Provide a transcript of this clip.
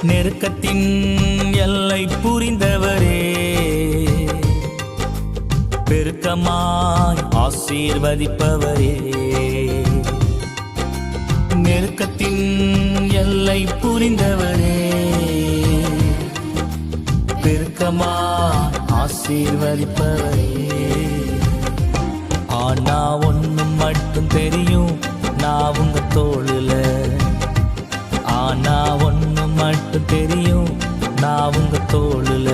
நெருக்கத்தின் எல்லை புரிந்தவரே, பெருக்கமாய் ஆசீர்வதிப்பவரே. நெருக்கத்தின் எல்லை புரிந்தவரே, பெருக்கமாய் ஆசீர்வதிப்பவரே. ஆனா ஒண்ணு மட்டும் தெரியும், நான் உங்க தோளுல. ஆனா ஒண்ணு மட்டும் தெரியும், நான் உங்க தோளுல.